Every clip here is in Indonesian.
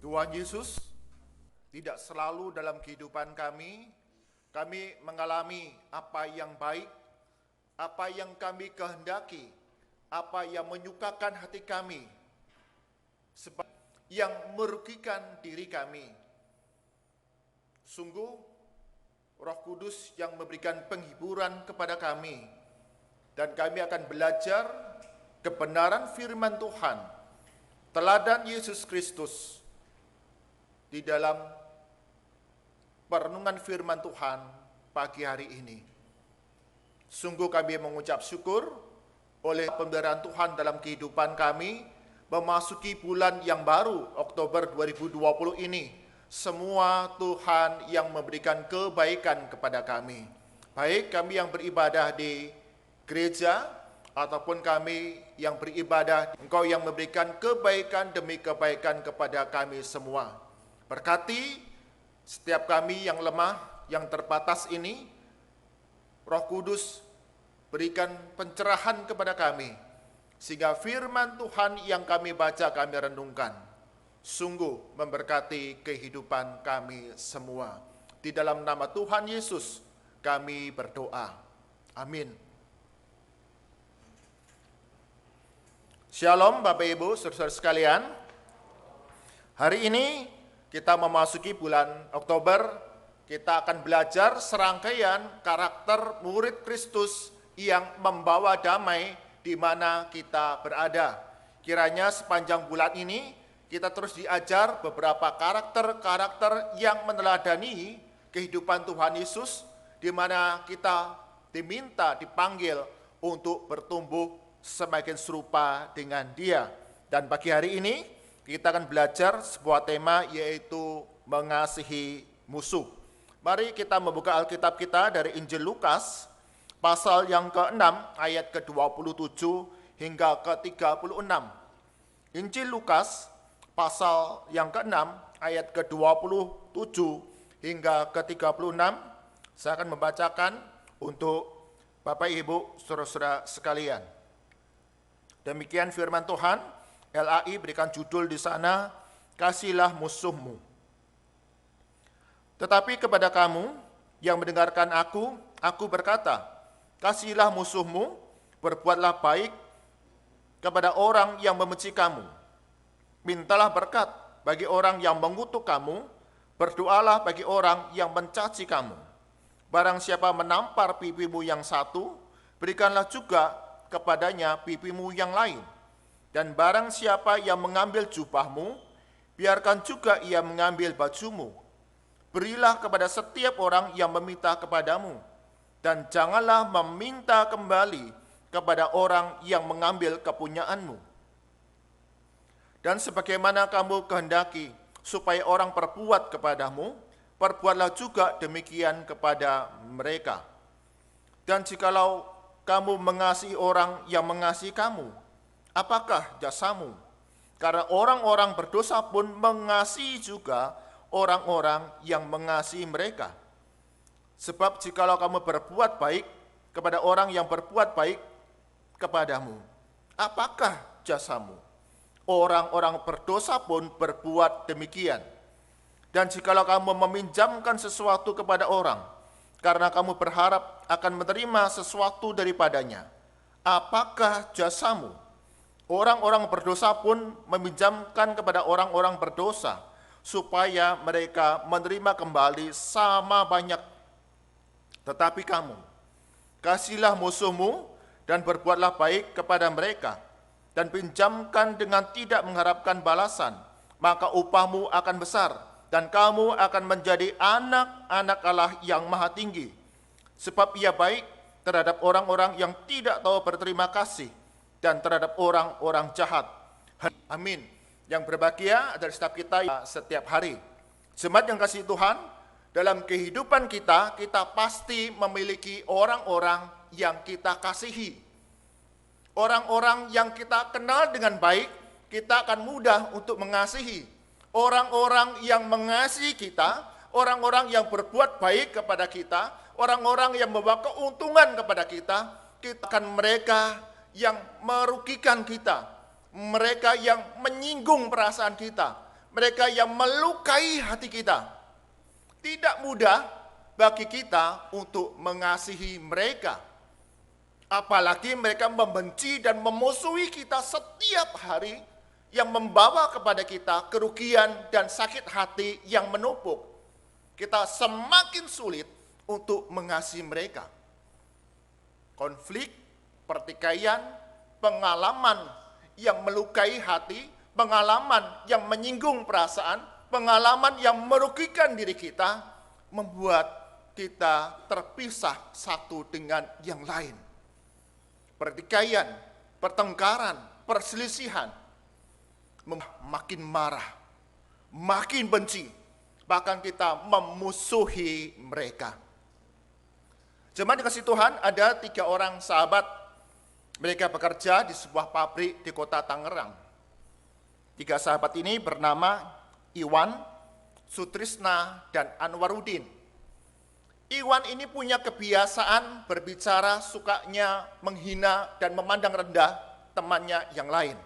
Tuhan Yesus, tidak selalu dalam kehidupan kami mengalami apa yang baik, apa yang kami kehendaki, apa yang menyukakan hati kami, sebab yang merugikan diri kami. Sungguh, Roh Kudus yang memberikan penghiburan kepada kami, dan kami akan belajar kebenaran firman Tuhan, teladan Yesus Kristus, di dalam perenungan firman Tuhan pagi hari ini. Sungguh kami mengucap syukur oleh pemberian Tuhan dalam kehidupan kami, memasuki bulan yang baru, Oktober 2020 ini. Semua Tuhan yang memberikan kebaikan kepada kami. Baik kami yang beribadah di gereja, ataupun kami yang beribadah, Engkau yang memberikan kebaikan demi kebaikan kepada kami semua. Berkati setiap kami yang lemah, yang terbatas ini, Roh Kudus berikan pencerahan kepada kami, sehingga firman Tuhan yang kami baca, kami renungkan, sungguh memberkati kehidupan kami semua. Di dalam nama Tuhan Yesus kami berdoa. Amin. Shalom Bapak Ibu, saudara-saudara sekalian. Hari ini kita memasuki bulan Oktober, kita akan belajar serangkaian karakter murid Kristus yang membawa damai di mana kita berada. Kiranya sepanjang bulan ini kita terus diajar beberapa karakter-karakter yang meneladani kehidupan Tuhan Yesus, di mana kita diminta, dipanggil untuk bertumbuh semakin serupa dengan Dia. Dan pagi hari ini kita akan belajar sebuah tema, yaitu mengasihi musuh. Mari kita membuka Alkitab kita dari Injil Lukas, pasal yang ke-6, ayat ke-27 hingga ke-36. Injil Lukas, pasal yang ke-6, ayat ke-27 hingga ke-36. Saya akan membacakan untuk Bapak Ibu, saudara-saudara sekalian. Demikian firman Tuhan. LAI berikan judul di sana, Kasihilah Musuhmu. Tetapi kepada kamu yang mendengarkan aku berkata, kasihilah musuhmu, berbuatlah baik kepada orang yang membenci kamu. Mintalah berkat bagi orang yang mengutuk kamu, berdoalah bagi orang yang mencaci kamu. Barang siapa menampar pipimu yang satu, berikanlah juga kepadanya pipimu yang lain. Dan barang siapa yang mengambil jubahmu, biarkan juga ia mengambil bajumu. Berilah kepada setiap orang yang meminta kepadamu, dan janganlah meminta kembali kepada orang yang mengambil kepunyaanmu. Dan sebagaimana kamu kehendaki supaya orang perbuat kepadamu, perbuatlah juga demikian kepada mereka. Dan jikalau kamu mengasihi orang yang mengasihi kamu, apakah jasamu? Karena orang-orang berdosa pun mengasihi juga orang-orang yang mengasihi mereka. Sebab jikalau kamu berbuat baik kepada orang yang berbuat baik kepadamu, apakah jasamu? Orang-orang berdosa pun berbuat demikian. Dan jikalau kamu meminjamkan sesuatu kepada orang, karena kamu berharap akan menerima sesuatu daripadanya, apakah jasamu? Orang-orang berdosa pun meminjamkan kepada orang-orang berdosa, supaya mereka menerima kembali sama banyak. Tetapi kamu, kasihilah musuhmu dan berbuatlah baik kepada mereka, dan pinjamkan dengan tidak mengharapkan balasan, maka upahmu akan besar, dan kamu akan menjadi anak-anak Allah yang maha tinggi. Sebab ia baik terhadap orang-orang yang tidak tahu berterima kasih, dan terhadap orang-orang jahat. Amin. Yang berbahagia adalah setiap kita setiap hari. Jemaat yang kasih Tuhan, dalam kehidupan kita pasti memiliki orang-orang yang kita kasihi. Orang-orang yang kita kenal dengan baik, kita akan mudah untuk mengasihi. Orang-orang yang mengasihi kita, orang-orang yang berbuat baik kepada kita, orang-orang yang membawa keuntungan kepada kita akan mereka yang merugikan kita, mereka yang menyinggung perasaan kita, mereka yang melukai hati kita. Tidak mudah bagi kita untuk mengasihi mereka. Apalagi mereka membenci dan memusuhi kita setiap hari, yang membawa kepada kita kerugian dan sakit hati yang menumpuk. Kita semakin sulit untuk mengasihi mereka. Konflik, pertikaian, pengalaman yang melukai hati, pengalaman yang menyinggung perasaan, pengalaman yang merugikan diri kita, membuat kita terpisah satu dengan yang lain. Pertikaian, pertengkaran, perselisihan, makin marah, makin benci, bahkan kita memusuhi mereka. Jemaat dikasih Tuhan, ada 3 orang sahabat. Mereka bekerja di sebuah pabrik di kota Tangerang. 3 sahabat ini bernama Iwan, Sutrisna, dan Anwarudin. Iwan ini punya kebiasaan berbicara, sukanya menghina dan memandang rendah temannya yang lain.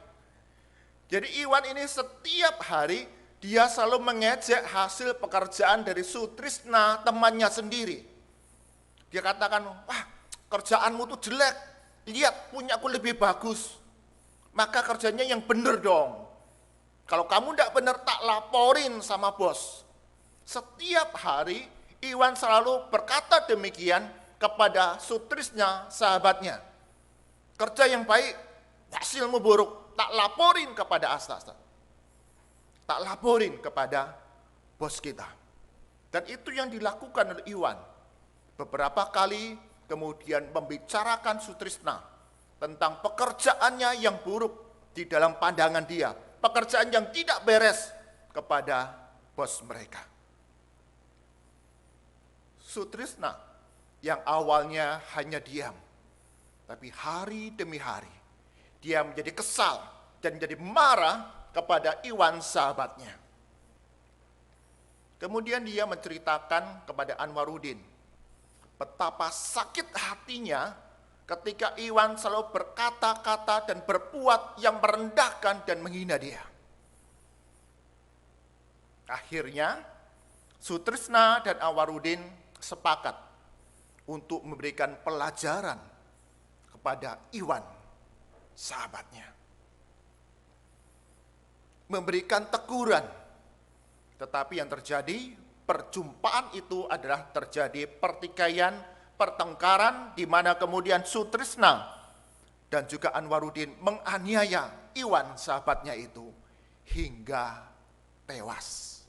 Jadi Iwan ini setiap hari dia selalu mengejek hasil pekerjaan dari Sutrisna, temannya sendiri. Dia katakan, wah kerjaanmu tuh jelek, lihat punyaku lebih bagus. Maka kerjanya yang benar dong. Kalau kamu tidak benar tak laporin sama bos. Setiap hari Iwan selalu berkata demikian kepada Sutrisna, sahabatnya. Kerja yang baik, hasilmu buruk. Tak laporin kepada asta-asta. Tak laporin kepada bos kita. Dan itu yang dilakukan oleh Iwan. Beberapa kali kemudian membicarakan Sutrisna tentang pekerjaannya yang buruk di dalam pandangan dia. Pekerjaan yang tidak beres kepada bos mereka. Sutrisna yang awalnya hanya diam, tapi hari demi hari dia menjadi kesal dan menjadi marah kepada Iwan sahabatnya. Kemudian dia menceritakan kepada Anwarudin betapa sakit hatinya ketika Iwan selalu berkata-kata dan berbuat yang merendahkan dan menghina dia. Akhirnya Sutrisna dan Anwarudin sepakat untuk memberikan pelajaran kepada Iwan, sahabatnya. Memberikan teguran. Tetapi yang terjadi, perjumpaan itu adalah terjadi pertikaian, pertengkaran, di mana kemudian Sutrisna dan juga Anwarudin menganiaya Iwan, sahabatnya itu, hingga tewas.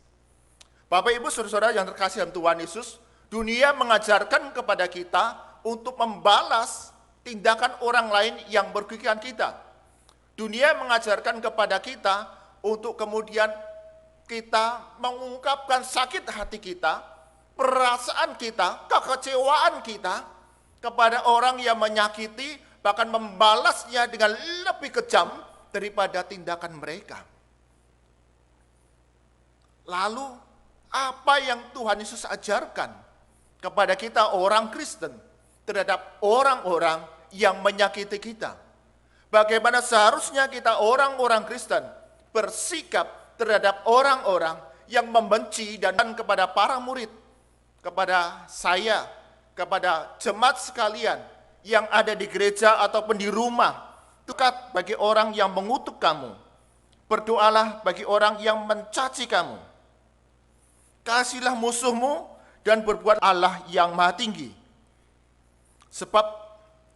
Bapak Ibu Saudara-saudara yang terkasih dalam Tuhan Yesus, dunia mengajarkan kepada kita untuk membalas tindakan orang lain yang merugikan kita. Dunia mengajarkan kepada kita untuk kemudian kita mengungkapkan sakit hati kita, perasaan kita, kekecewaan kita kepada orang yang menyakiti, bahkan membalasnya dengan lebih kejam daripada tindakan mereka. Lalu apa yang Tuhan Yesus ajarkan kepada kita orang Kristen terhadap orang-orang yang menyakiti kita? Bagaimana seharusnya kita orang-orang Kristen bersikap terhadap orang-orang yang membenci, dan kepada para murid, kepada saya, kepada jemaat sekalian yang ada di gereja ataupun di rumah. Dekat bagi orang yang mengutuk kamu. Berdoalah bagi orang yang mencaci kamu. Kasihilah musuhmu dan berbuat Allah yang maha tinggi. Sebab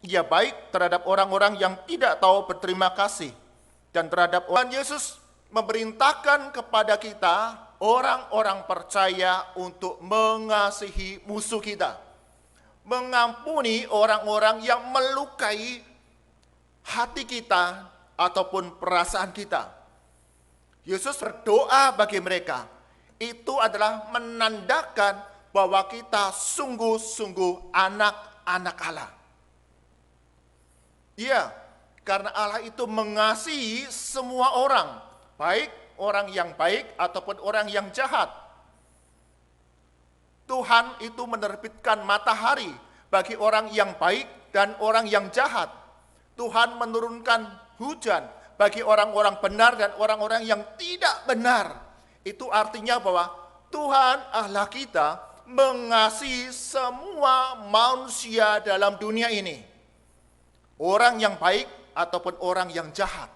ia baik terhadap orang-orang yang tidak tahu berterima kasih, dan terhadap orang. Yesus memerintahkan kepada kita orang-orang percaya untuk mengasihi musuh kita, mengampuni orang-orang yang melukai hati kita ataupun perasaan kita. Yesus berdoa bagi mereka. Itu adalah menandakan bahwa kita sungguh-sungguh anak-anak Allah. Ya, karena Allah itu mengasihi semua orang, baik orang yang baik ataupun orang yang jahat. Tuhan itu menerbitkan matahari bagi orang yang baik dan orang yang jahat. Tuhan menurunkan hujan bagi orang-orang benar dan orang-orang yang tidak benar. Itu artinya bahwa Tuhan Allah kita mengasihi semua manusia dalam dunia ini. Orang yang baik ataupun orang yang jahat.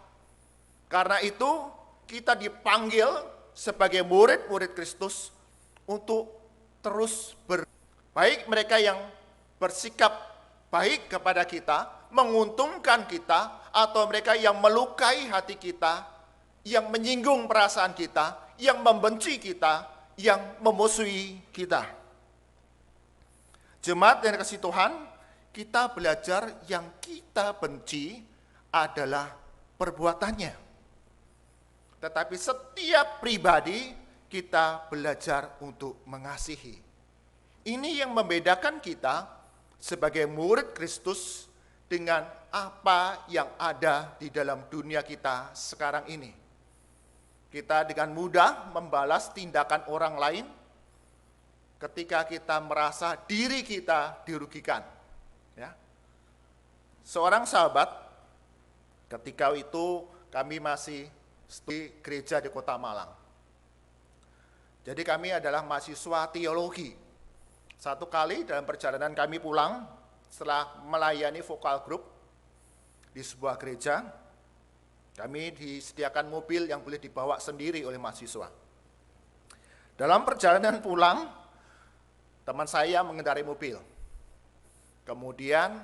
Karena itu kita dipanggil sebagai murid-murid Kristus untuk terus baik mereka yang bersikap baik kepada kita, menguntungkan kita, atau mereka yang melukai hati kita, yang menyinggung perasaan kita, yang membenci kita, yang memusuhi kita. Jemaat yang dikasihi Tuhan, kita belajar yang kita benci adalah perbuatannya. Tetapi setiap pribadi kita belajar untuk mengasihi. Ini yang membedakan kita sebagai murid Kristus dengan apa yang ada di dalam dunia kita sekarang ini. Kita dengan mudah membalas tindakan orang lain ketika kita merasa diri kita dirugikan. Ya. Seorang sahabat, ketika itu kami masih di gereja di Kota Malang. Jadi kami adalah mahasiswa teologi. Satu kali dalam perjalanan kami pulang, setelah melayani vokal group di sebuah gereja, kami disediakan mobil yang boleh dibawa sendiri oleh mahasiswa. Dalam perjalanan pulang, teman saya mengendarai mobil. Kemudian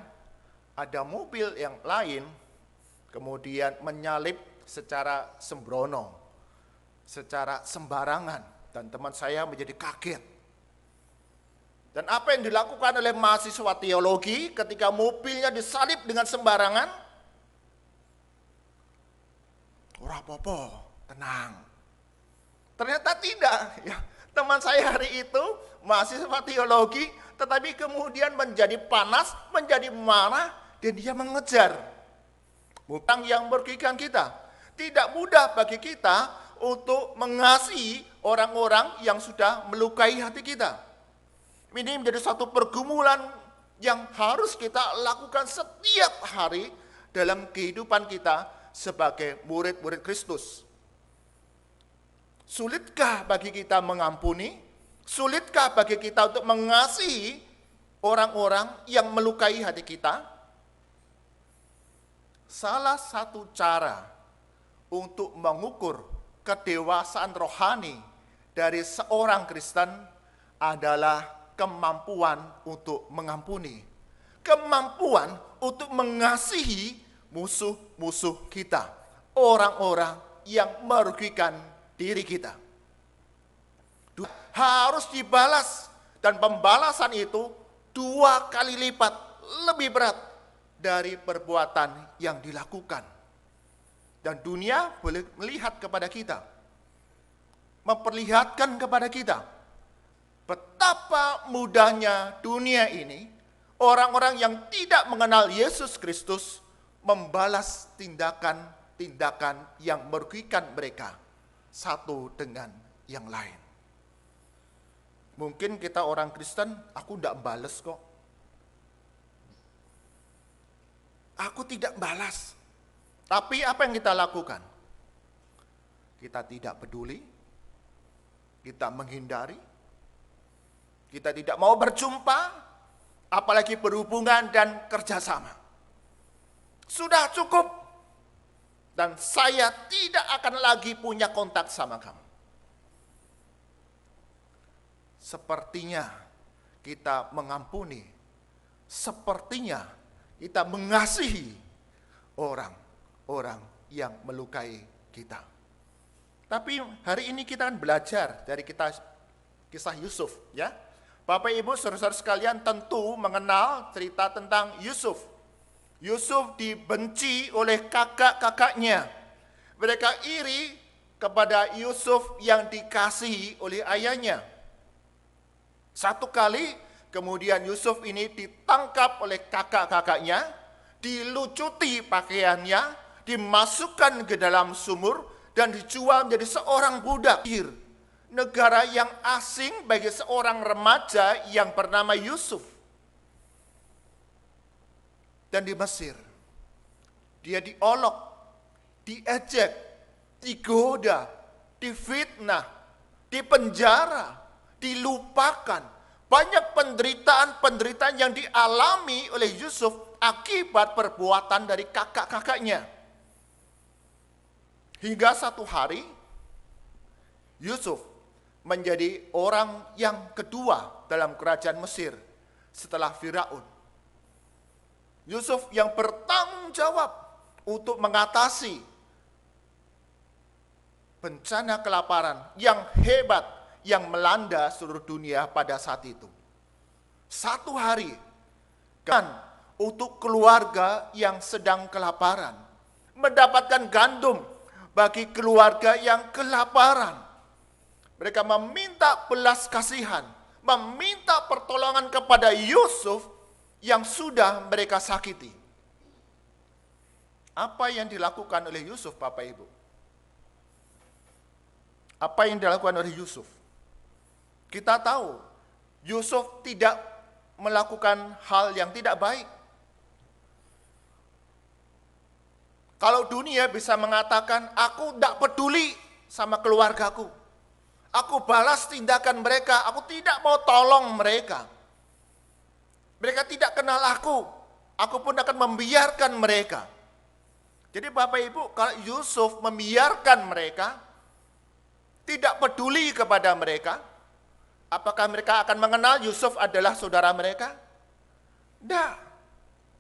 ada mobil yang lain, kemudian menyalip secara sembrono, secara sembarangan, dan teman saya menjadi kaget. Dan apa yang dilakukan oleh mahasiswa teologi ketika mobilnya disalip dengan sembarangan? Ora apa-apa, tenang. Ternyata tidak. Ya, teman saya hari itu mahasiswa teologi, tetapi kemudian menjadi panas, menjadi marah, dan dia mengejar hutang yang merugikan kita. Tidak mudah bagi kita untuk mengasihi orang-orang yang sudah melukai hati kita. Ini menjadi satu pergumulan yang harus kita lakukan setiap hari dalam kehidupan kita sebagai murid-murid Kristus. Sulitkah bagi kita mengampuni? Sulitkah bagi kita untuk mengasihi orang-orang yang melukai hati kita? Salah satu cara untuk mengukur kedewasaan rohani dari seorang Kristen adalah kemampuan untuk mengampuni, kemampuan untuk mengasihi musuh-musuh kita, orang-orang yang merugikan diri kita. Harus dibalas, dan pembalasan itu 2 kali lipat lebih berat dari perbuatan yang dilakukan. Dan dunia boleh melihat kepada kita, memperlihatkan kepada kita betapa mudahnya dunia ini, orang-orang yang tidak mengenal Yesus Kristus membalas tindakan-tindakan yang merugikan mereka satu dengan yang lain. Mungkin kita orang Kristen, aku tidak balas kok. Aku tidak balas. Tapi apa yang kita lakukan? Kita tidak peduli, kita menghindari, kita tidak mau berjumpa, apalagi berhubungan dan kerjasama. Sudah cukup, dan saya tidak akan lagi punya kontak sama kamu. Sepertinya kita mengampuni, sepertinya kita mengasihi orang yang melukai kita. Tapi hari ini kita akan belajar dari kisah Yusuf, ya. Bapak Ibu saudara-saudara sekalian tentu mengenal cerita tentang Yusuf. Yusuf dibenci oleh kakak-kakaknya. Mereka iri kepada Yusuf yang dikasihi oleh ayahnya. Satu kali kemudian Yusuf ini ditangkap oleh kakak-kakaknya, dilucuti pakaiannya, dimasukkan ke dalam sumur, dan dijual menjadi seorang budak. Negara yang asing bagi seorang remaja yang bernama Yusuf. Dan di Mesir, dia diolok, diejek, digoda, difitnah, dipenjara, dilupakan. Banyak penderitaan-penderitaan yang dialami oleh Yusuf akibat perbuatan dari kakak-kakaknya. Hingga satu hari, Yusuf menjadi orang yang kedua dalam kerajaan Mesir setelah Firaun. Yusuf yang bertanggung jawab untuk mengatasi bencana kelaparan yang hebat yang melanda seluruh dunia pada saat itu. Satu hari, kan untuk keluarga yang sedang kelaparan, mendapatkan gandum bagi keluarga yang kelaparan. Mereka meminta belas kasihan, meminta pertolongan kepada Yusuf yang sudah mereka sakiti. Apa yang dilakukan oleh Yusuf, Bapak Ibu? Apa yang dilakukan oleh Yusuf? Kita tahu, Yusuf tidak melakukan hal yang tidak baik. Kalau dunia bisa mengatakan, aku tidak peduli sama keluargaku. Aku balas tindakan mereka, aku tidak mau tolong mereka. Mereka tidak kenal aku pun akan membiarkan mereka. Jadi Bapak Ibu, kalau Yusuf membiarkan mereka, tidak peduli kepada mereka, apakah mereka akan mengenal Yusuf adalah saudara mereka?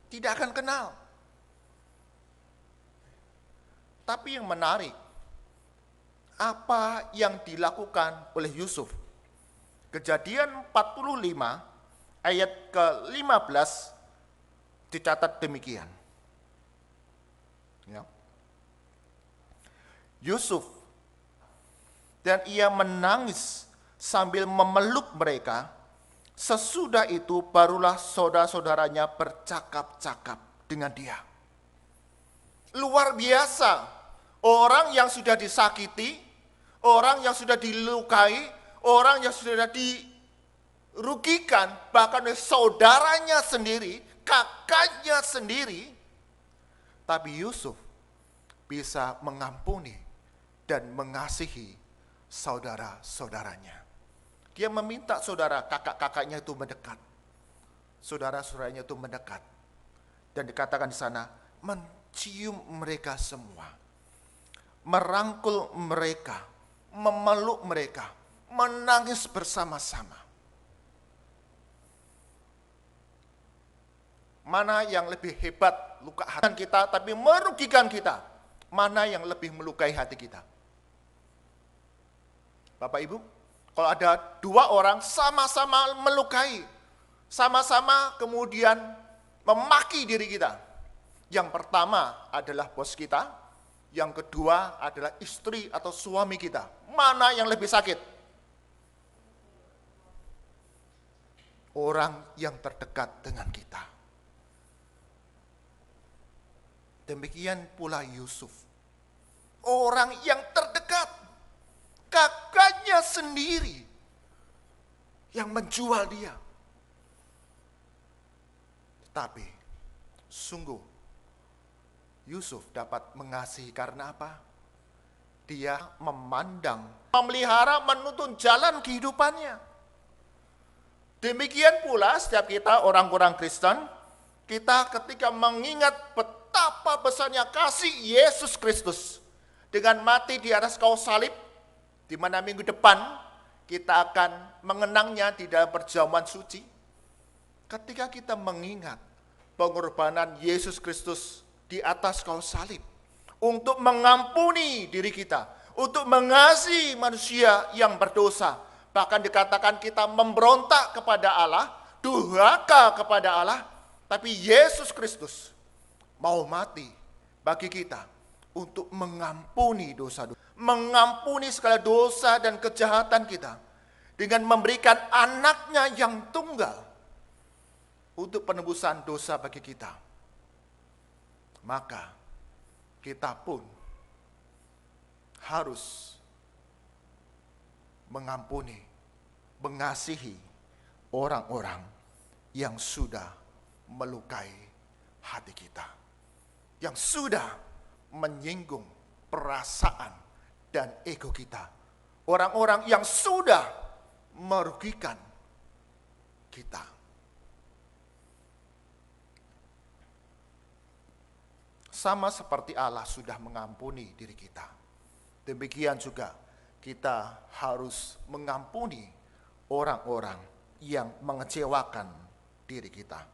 Tidak akan kenal. Tapi yang menarik, apa yang dilakukan oleh Yusuf? Kejadian 45 ayat ke-15 dicatat demikian. Ya. Yusuf dan ia menangis sambil memeluk mereka. Sesudah itu barulah saudara-saudaranya bercakap-cakap dengan dia. Luar biasa, orang yang sudah disakiti, orang yang sudah dilukai, orang yang sudah dirugikan, bahkan oleh saudaranya sendiri, kakaknya sendiri, tapi Yusuf bisa mengampuni dan mengasihi saudara-saudaranya. Dia meminta kakak-kakaknya itu mendekat. Saudara-saudaranya itu mendekat. Dan dikatakan di sana, mencium mereka semua. Merangkul mereka, memeluk mereka, menangis bersama-sama. Mana yang lebih hebat luka hati kita tapi merugikan kita? Mana yang lebih melukai hati kita? Bapak Ibu, kalau ada dua orang sama-sama melukai, sama-sama kemudian memaki diri kita. Yang pertama adalah bos kita, yang kedua adalah istri atau suami kita. Mana yang lebih sakit? Orang yang terdekat dengan kita. Demikian pula Yusuf. Orang yang terdekat, kakaknya sendiri yang menjual dia. Tetapi sungguh Yusuf dapat mengasihi karena apa? Dia memandang, memelihara, menuntun jalan kehidupannya. Demikian pula setiap kita orang-orang Kristen, kita ketika mengingat betapa besarnya kasih Yesus Kristus dengan mati di atas kayu salib, di mana minggu depan kita akan mengenangnya di dalam perjamuan suci. Ketika kita mengingat pengorbanan Yesus Kristus di atas kayu salib untuk mengampuni diri kita, untuk mengasihi manusia yang berdosa, bahkan dikatakan kita memberontak kepada Allah, durhaka kepada Allah, tapi Yesus Kristus mau mati bagi kita untuk mengampuni dosa-dosa, mengampuni segala dosa dan kejahatan kita dengan memberikan anaknya yang tunggal untuk penebusan dosa bagi kita. Maka kita pun harus mengampuni, mengasihi orang-orang yang sudah melukai hati kita, yang sudah menyinggung perasaan dan ego kita orang-orang yang sudah merugikan kita. Sama seperti Allah sudah mengampuni diri kita, demikian juga kita harus mengampuni orang-orang yang mengecewakan diri kita.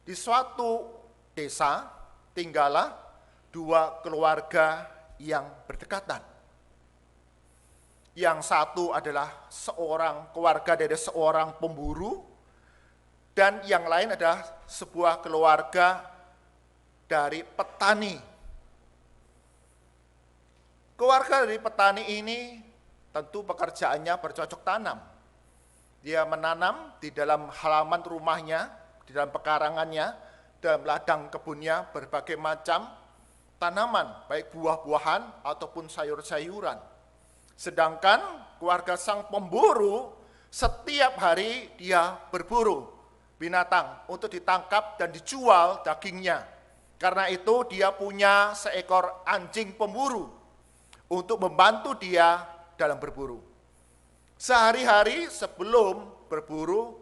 Di suatu desa tinggallah dua keluarga yang berdekatan. Yang satu adalah seorang keluarga dari seorang pemburu, dan yang lain adalah sebuah keluarga dari petani. Keluarga dari petani ini tentu pekerjaannya bercocok tanam. Dia menanam di dalam halaman rumahnya, di dalam pekarangannya, dalam ladang kebunnya berbagai macam tanaman, baik buah-buahan ataupun sayur-sayuran. Sedangkan keluarga sang pemburu setiap hari dia berburu binatang untuk ditangkap dan dijual dagingnya. Karena itu dia punya seekor anjing pemburu untuk membantu dia dalam berburu. Sehari-hari sebelum berburu,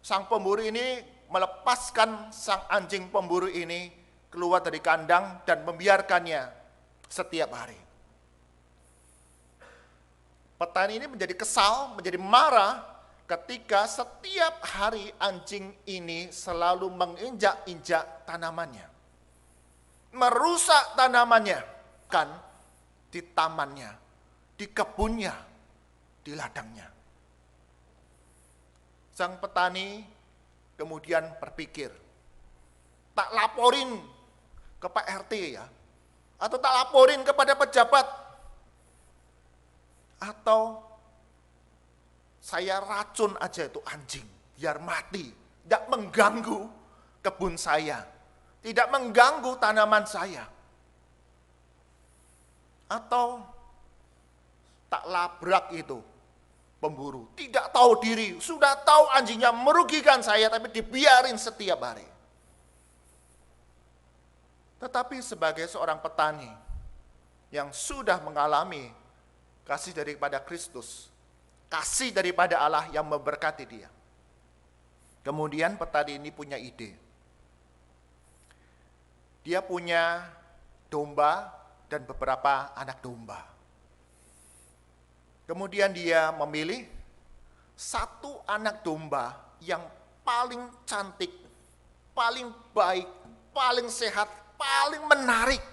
sang pemburu ini melepaskan sang anjing pemburu ini keluar dari kandang dan membiarkannya setiap hari. Petani ini menjadi kesal, menjadi marah ketika setiap hari anjing ini selalu menginjak-injak tanamannya, merusak tanamannya, kan di tamannya, di kebunnya, di ladangnya. Sang petani kemudian berpikir, tak laporin ke Pak RT ya, atau tak laporin kepada pejabat, atau saya racun aja itu anjing, biar mati, tidak mengganggu kebun saya, tidak mengganggu tanaman saya. Atau tak labrak itu pemburu, tidak tahu diri, sudah tahu anjingnya merugikan saya, tapi dibiarin setiap hari. Tetapi sebagai seorang petani yang sudah mengalami kasih daripada Kristus, kasih daripada Allah yang memberkati dia, kemudian petani ini punya ide. Dia punya domba dan beberapa anak domba. Kemudian dia memilih satu anak domba yang paling cantik, paling baik, paling sehat, paling menarik.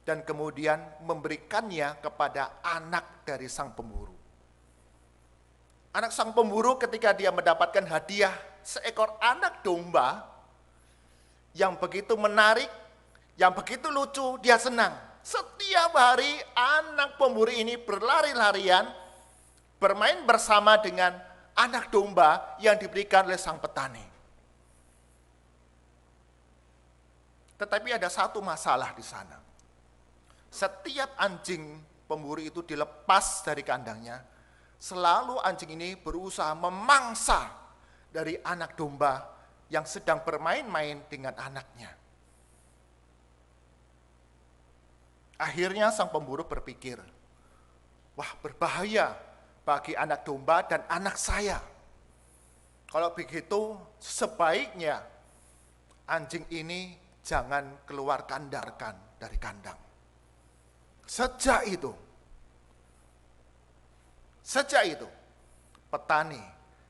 Dan kemudian memberikannya kepada anak dari sang pemburu. Anak sang pemburu ketika dia mendapatkan hadiah seekor anak domba yang begitu menarik, yang begitu lucu, dia senang. Setiap hari anak pemburu ini berlari-larian, bermain bersama dengan anak domba yang diberikan oleh sang petani. Tetapi ada satu masalah di sana. Setiap anjing pemburu itu dilepas dari kandangnya, selalu anjing ini berusaha memangsa dari anak domba yang sedang bermain-main dengan anaknya. Akhirnya sang pemburu berpikir, wah berbahaya bagi anak domba dan anak saya. Kalau begitu sebaiknya anjing ini jangan keluar kandarkan dari kandang. Sejak itu, petani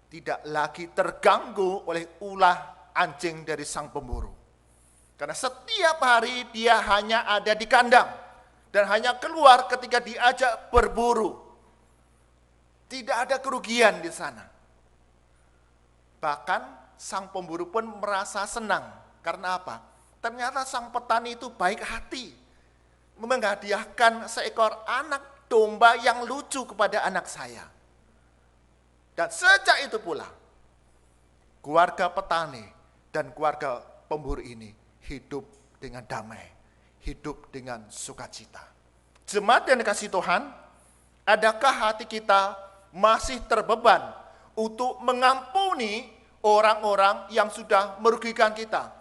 tidak lagi terganggu oleh ulah anjing dari sang pemburu. Karena setiap hari dia hanya ada di kandang dan hanya keluar ketika diajak berburu. Tidak ada kerugian di sana. Bahkan sang pemburu pun merasa senang. Karena apa? Ternyata sang petani itu baik hati, menghadiahkan seekor anak domba yang lucu kepada anak saya. Dan sejak itu pula, keluarga petani dan keluarga pemburu ini hidup dengan damai, hidup dengan sukacita. Jemaat yang dikasihi Tuhan, adakah hati kita masih terbeban untuk mengampuni orang-orang yang sudah merugikan kita?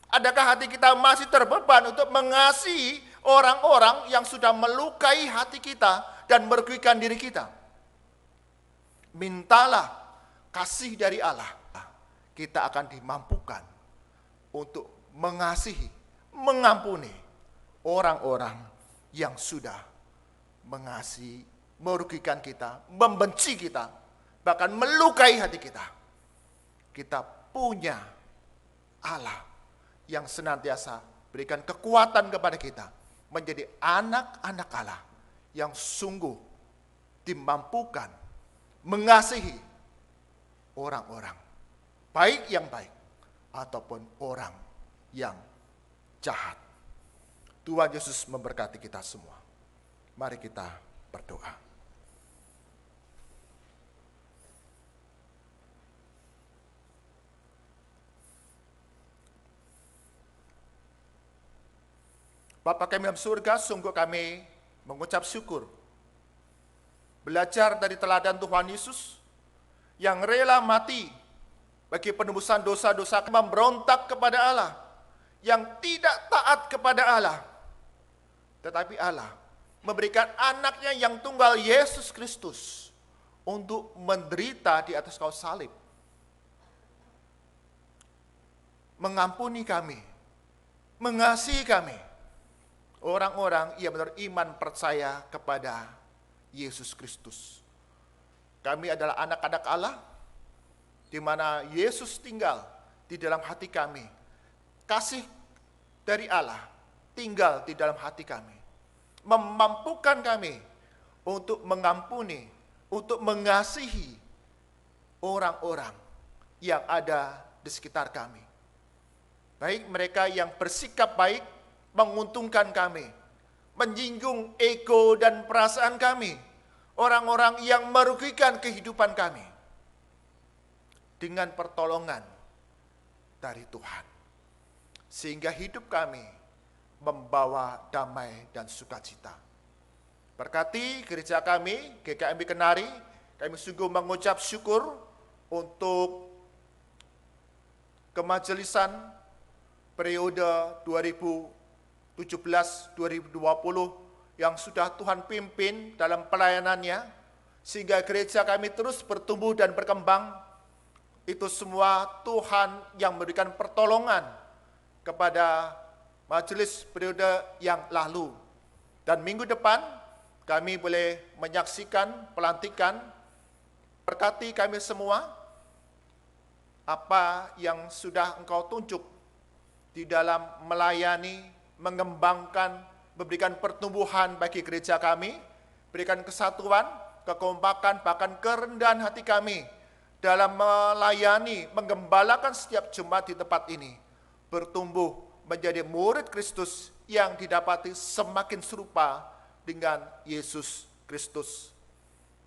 Adakah hati kita masih terbeban untuk mengasihi orang-orang yang sudah melukai hati kita dan merugikan diri kita. Mintalah kasih dari Allah. Kita akan dimampukan untuk mengasihi, mengampuni orang-orang yang sudah mengasihi, merugikan kita, membenci kita, bahkan melukai hati kita. Kita punya Allah yang senantiasa berikan kekuatan kepada kita menjadi anak-anak Allah yang sungguh dimampukan mengasihi orang-orang, baik yang baik ataupun orang yang jahat. Tuhan Yesus memberkati kita semua. Mari kita berdoa. Bapa kami dalam surga, sungguh kami mengucap syukur. Belajar dari teladan Tuhan Yesus yang rela mati bagi penebusan dosa-dosa, memberontak kepada Allah, yang tidak taat kepada Allah. Tetapi Allah memberikan anaknya yang tunggal, Yesus Kristus, untuk menderita di atas kayu salib, mengampuni kami, mengasihi kami, orang-orang yang beriman percaya kepada Yesus Kristus. Kami adalah anak-anak Allah, di mana Yesus tinggal di dalam hati kami. Kasih dari Allah tinggal di dalam hati kami, memampukan kami untuk mengampuni, untuk mengasihi orang-orang yang ada di sekitar kami. Baik mereka yang bersikap baik, menguntungkan kami, menyinggung ego dan perasaan kami, orang-orang yang merugikan kehidupan kami, dengan pertolongan dari Tuhan, sehingga hidup kami membawa damai dan sukacita. Berkati gereja kami, GKMI Kenari, kami sungguh mengucap syukur untuk kemajelisan periode 2017-2020 yang sudah Tuhan pimpin dalam pelayanannya, sehingga gereja kami terus bertumbuh dan berkembang. Itu semua Tuhan yang memberikan pertolongan kepada majelis periode yang lalu. Dan minggu depan kami boleh menyaksikan pelantikan. Berkati kami semua, apa yang sudah Engkau tunjuk di dalam melayani, mengembangkan, memberikan pertumbuhan bagi gereja kami, berikan kesatuan, kekompakan, bahkan kerendahan hati kami dalam melayani, menggembalakan setiap jemaat di tempat ini, bertumbuh menjadi murid Kristus yang didapati semakin serupa dengan Yesus Kristus.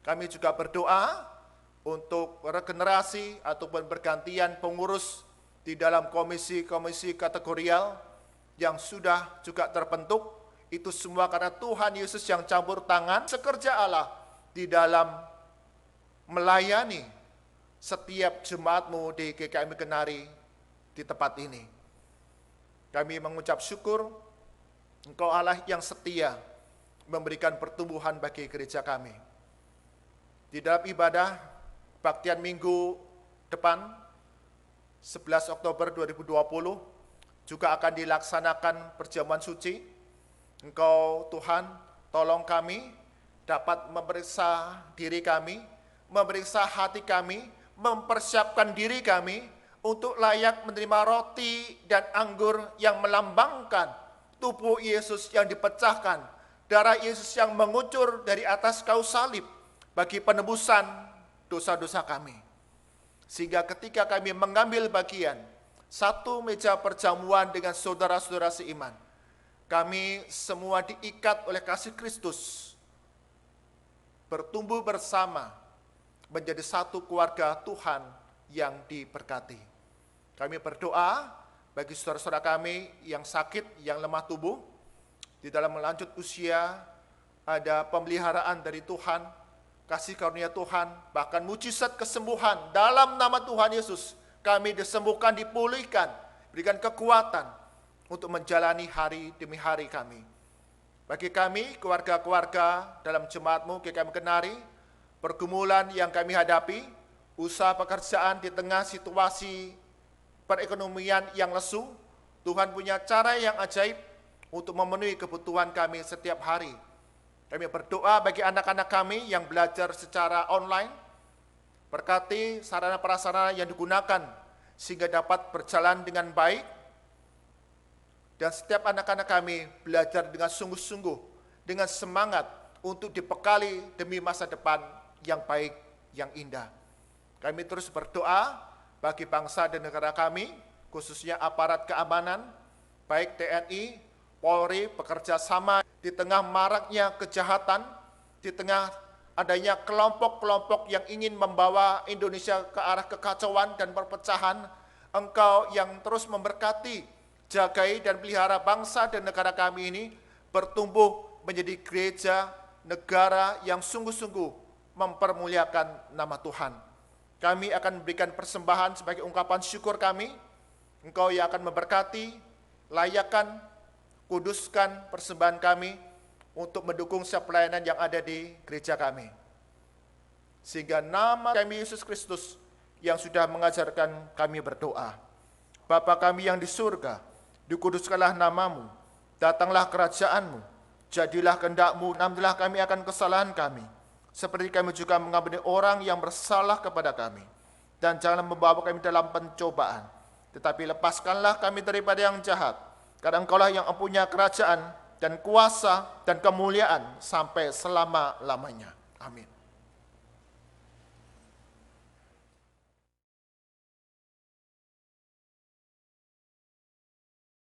Kami juga berdoa untuk regenerasi ataupun pergantian pengurus di dalam komisi-komisi kategorial yang sudah juga terbentuk. Itu semua karena Tuhan Yesus yang campur tangan sekerja Allah di dalam melayani setiap jemaatmu di GKMI Kenari di tempat ini. Kami mengucap syukur, Engkau Allah yang setia memberikan pertumbuhan bagi gereja kami. Di dalam ibadah Baktian minggu depan, 11 Oktober 2020, juga akan dilaksanakan perjamuan suci. Engkau Tuhan, tolong kami dapat memeriksa diri kami, memeriksa hati kami, mempersiapkan diri kami untuk layak menerima roti dan anggur yang melambangkan tubuh Yesus yang dipecahkan, darah Yesus yang mengucur dari atas kayu salib bagi penebusan dosa-dosa kami. Sehingga ketika kami mengambil bagian satu meja perjamuan dengan saudara-saudara seiman, kami semua diikat oleh kasih Kristus, bertumbuh bersama, menjadi satu keluarga Tuhan yang diberkati. Kami berdoa bagi saudara-saudara kami yang sakit, yang lemah tubuh, di dalam melanjut usia, ada pemeliharaan dari Tuhan, kasih karunia Tuhan, bahkan mujizat kesembuhan dalam nama Tuhan Yesus. Kami disembuhkan, dipulihkan, berikan kekuatan untuk menjalani hari demi hari kami. Bagi kami, keluarga-keluarga dalam jemaat-Mu, kami kenari pergumulan yang kami hadapi, usaha pekerjaan di tengah situasi perekonomian yang lesu. Tuhan punya cara yang ajaib untuk memenuhi kebutuhan kami setiap hari. Kami berdoa bagi anak-anak kami yang belajar secara online, berkati sarana prasarana yang digunakan sehingga dapat berjalan dengan baik, dan setiap anak-anak kami belajar dengan sungguh-sungguh, dengan semangat untuk dibekali demi masa depan yang baik, yang indah. Kami terus berdoa bagi bangsa dan negara kami, khususnya aparat keamanan, baik TNI, Polri, bekerja sama di tengah maraknya kejahatan, di tengah adanya kelompok-kelompok yang ingin membawa Indonesia ke arah kekacauan dan perpecahan. Engkau yang terus memberkati, jagai dan pelihara bangsa dan negara kami ini bertumbuh menjadi gereja negara yang sungguh-sungguh mempermuliakan nama Tuhan. Kami akan memberikan persembahan sebagai ungkapan syukur kami. Engkau yang akan memberkati, layakan, kuduskan persembahan kami untuk mendukung setiap pelayanan yang ada di gereja kami. Sehingga nama kami Yesus Kristus yang sudah mengajarkan kami berdoa. Bapa kami yang di surga, dikuduskanlah namamu, datanglah kerajaanmu, jadilah kehendak-mu, ampunilah kami akan kesalahan kami, seperti kami juga mengampuni orang yang bersalah kepada kami. Dan janganlah membawa kami dalam pencobaan, tetapi lepaskanlah kami daripada yang jahat, karena Engkaulah yang mempunyai kerajaan dan kuasa dan kemuliaan sampai selama-lamanya. Amin.